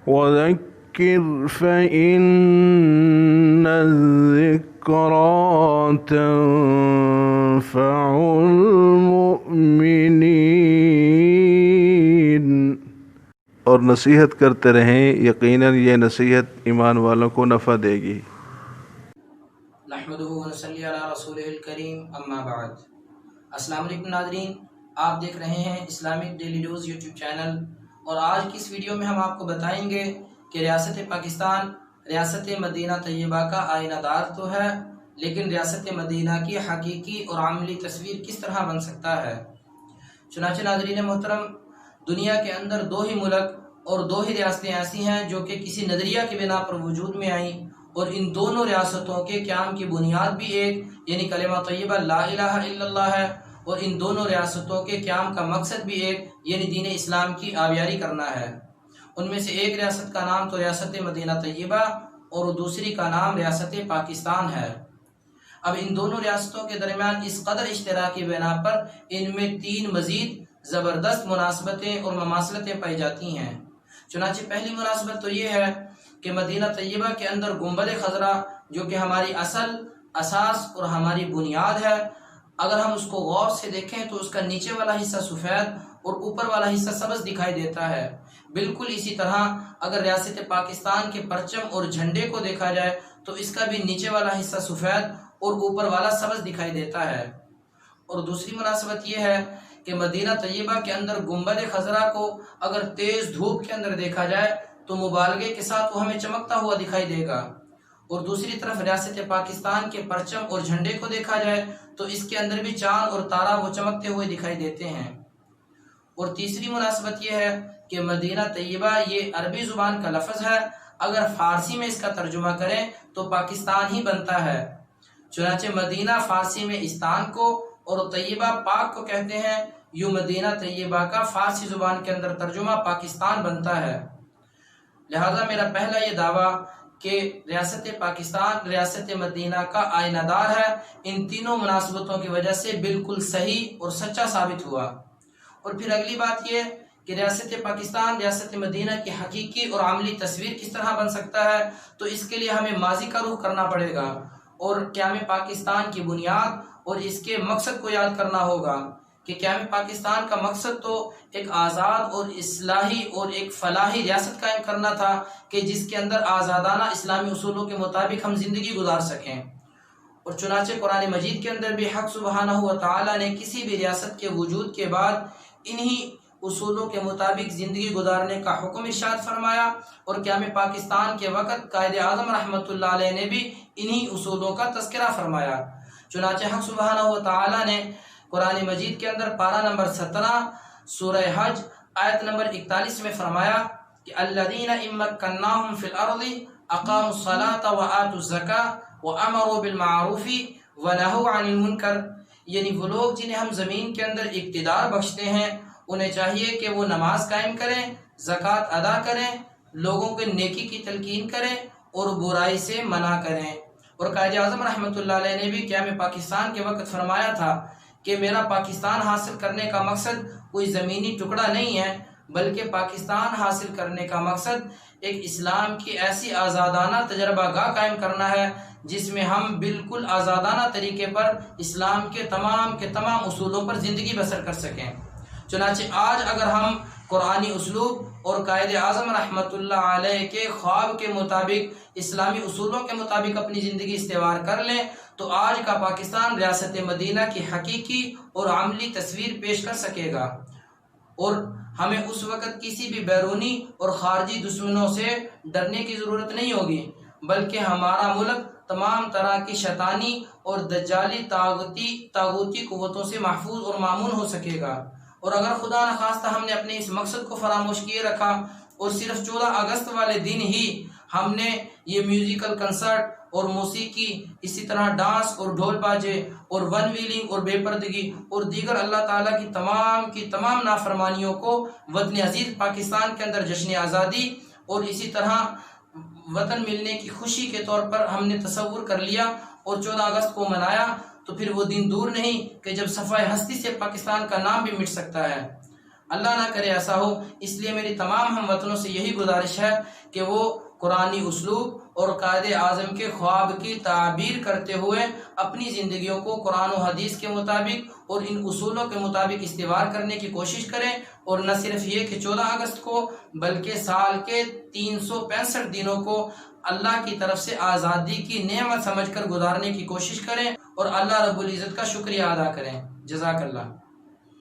وذكر فإن الذكرى تنفع المؤمنين، اور نصیحت کرتے رہیں، یقیناً یہ نصیحت ایمان والوں کو نفع دے گی۔ نحمدہ ونصلی علی رسولہ الکریم، اما بعد۔ السلام علیکم ناظرین، آپ دیکھ رہے ہیں Islamic daily news YouTube channel, اور آج کی اس ویڈیو میں ہم آپ کو بتائیں گے کہ ریاست پاکستان ریاست مدینہ طیبہ کا آئینہ دار تو ہے، لیکن ریاست مدینہ کی حقیقی اور عملی تصویر کس طرح بن سکتا ہے۔ چنانچہ ناظرین محترم، دنیا کے اندر دو ہی ملک اور دو ہی ریاستیں ایسی ہیں جو کہ کسی نظریہ کی بنا پر وجود میں آئیں، اور ان دونوں ریاستوں کے قیام کی بنیاد بھی ایک یعنی کلمہ طیبہ لا الہ الا اللہ ہے، اور ان دونوں ریاستوں کے قیام کا مقصد بھی ایک یعنی دین اسلام کی آبیاری کرنا ہے۔ ان میں سے ایک ریاست کا نام تو ریاست مدینہ طیبہ اور دوسری کا نام ریاست پاکستان ہے۔ اب ان دونوں ریاستوں کے درمیان اس قدر اشتراکی بنا پر ان میں تین مزید زبردست مناسبتیں اور مماثلتیں پائی جاتی ہیں۔ چنانچہ پہلی مناسبت تو یہ ہے کہ مدینہ طیبہ کے اندر گنبد خضرا جو کہ ہماری اصل اساس اور ہماری بنیاد ہے، اگر ہم اس کو غور سے دیکھیں تو اس کا نیچے والا حصہ سفید اور اوپر والا حصہ سبز دکھائی دیتا ہے۔ بالکل اسی طرح اگر ریاست پاکستان کے پرچم اور جھنڈے کو دیکھا جائے تو اس کا بھی نیچے والا حصہ سفید اور اوپر والا سبز دکھائی دیتا ہے۔ اور دوسری مناسبت یہ ہے کہ مدینہ طیبہ کے اندر گنبد خضرا کو اگر تیز دھوپ کے اندر دیکھا جائے تو مبالغے کے ساتھ وہ ہمیں چمکتا ہوا دکھائی دے گا، اور دوسری طرف ریاست پاکستان کے پرچم اور جھنڈے کو دیکھا جائے تو اس کے اندر بھی چاند اور تارا وہ چمکتے ہوئے دکھائی دیتے ہیں۔ اور تیسری مناسبت یہ ہے کہ مدینہ طیبہ یہ عربی زبان کا لفظ ہے، اگر فارسی میں اس کا ترجمہ کریں تو پاکستان ہی بنتا ہے۔ چنانچہ مدینہ فارسی میں استان کو اور طیبہ پاک کو کہتے ہیں، یوں مدینہ طیبہ کا فارسی زبان کے اندر ترجمہ پاکستان بنتا ہے۔ لہذا میرا پہلا یہ دعویٰ کہ ریاست پاکستان ریاست مدینہ کا آئینہ دار ہے، ان تینوں مناسبتوں کی وجہ سے بالکل صحیح اور سچا ثابت ہوا۔ اور پھر اگلی بات یہ کہ ریاست پاکستان ریاست مدینہ کی حقیقی اور عملی تصویر کس طرح بن سکتا ہے، تو اس کے لیے ہمیں ماضی کا رخ کرنا پڑے گا اور قیام پاکستان کی بنیاد اور اس کے مقصد کو یاد کرنا ہوگا کہ قیام پاکستان کا مقصد تو ایک آزاد اور اصلاحی اور ایک فلاحی ریاست قائم کرنا تھا کہ جس کے اندر آزادانہ اسلامی اصولوں کے مطابق ہم زندگی گزار سکیں۔ اور چنانچہ قرآن مجید کے اندر بھی حق سبحانہ و تعالی نے کسی بھی ریاست کے وجود کے بعد انہی اصولوں کے مطابق زندگی گزارنے کا حکم ارشاد فرمایا، اور قیام پاکستان کے وقت قائد اعظم رحمۃ اللہ علیہ نے بھی انہی اصولوں کا تذکرہ فرمایا۔ چنانچہ حق سبحانہ و تعالی نے قرآن مجید کے اندر پارہ نمبر 17 سورہ حج آیت نمبر 41 میں فرمایا کہ الذین ان مکناہم فی الارض اقاموا الصلاۃ وآتوا الزکاۃ وامروا بالمعروف ونہوا عن المنکر، یعنی وہ لوگ جنہیں ہم زمین کے اندر اقتدار بخشتے ہیں انہیں چاہیے کہ وہ نماز قائم کریں، زکوٰۃ ادا کریں، لوگوں کو نیکی کی تلقین کریں اور برائی سے منع کریں۔ اور قائد اعظم رحمۃ اللہ علیہ نے بھی قیام پاکستان کے وقت فرمایا تھا کہ میرا پاکستان حاصل کرنے کا مقصد کوئی زمینی ٹکڑا نہیں ہے، بلکہ پاکستان حاصل کرنے کا مقصد ایک اسلام کی ایسی آزادانہ تجربہ گاہ قائم کرنا ہے جس میں ہم بالکل آزادانہ طریقے پر اسلام کے تمام اصولوں پر زندگی بسر کر سکیں۔ چنانچہ آج اگر ہم قرآنی اسلوب اور قائد اعظم رحمۃ اللہ علیہ کے خواب کے مطابق اسلامی اصولوں کے مطابق اپنی زندگی استوار کر لیں تو آج کا پاکستان ریاست مدینہ کی حقیقی اور عملی تصویر پیش کر سکے گا، اور ہمیں اس وقت کسی بھی بیرونی اور خارجی دشمنوں سے ڈرنے کی ضرورت نہیں ہوگی، بلکہ ہمارا ملک تمام طرح کی شیطانی اور دجالی طاغوتی قوتوں سے محفوظ اور مامون ہو سکے گا۔ اور اگر خدا نخواستہ ہم نے اپنے اس مقصد کو فراموش کیے رکھا اور صرف 14 اگست والے دن ہی ہم نے یہ میوزیکل کنسرٹ اور موسیقی، اسی طرح ڈانس اور ڈھول باجے اور ون ویلنگ اور بے پردگی اور دیگر اللہ تعالیٰ کی تمام نافرمانیوں کو وطن عزیز پاکستان کے اندر جشن آزادی اور اسی طرح وطن ملنے کی خوشی کے طور پر ہم نے تصور کر لیا اور 14 اگست کو منایا، تو پھر وہ دن دور نہیں کہ جب صفحہ ہستی سے پاکستان کا نام بھی مٹ سکتا ہے۔ اللہ نہ کرے ایسا ہو۔ اس لیے میری تمام ہم وطنوں سے یہی گزارش ہے کہ وہ قرآنی اسلوب اور قائد اعظم کے خواب کی تعبیر کرتے ہوئے اپنی زندگیوں کو قرآن و حدیث کے مطابق اور ان اصولوں کے مطابق استوار کرنے کی کوشش کریں، اور نہ صرف یہ کہ 14 اگست کو بلکہ سال کے 365 دنوں کو اللہ کی طرف سے آزادی کی نعمت سمجھ کر گزارنے کی کوشش کریں اور اللہ رب العزت کا شکریہ ادا کریں۔ جزاک اللہ۔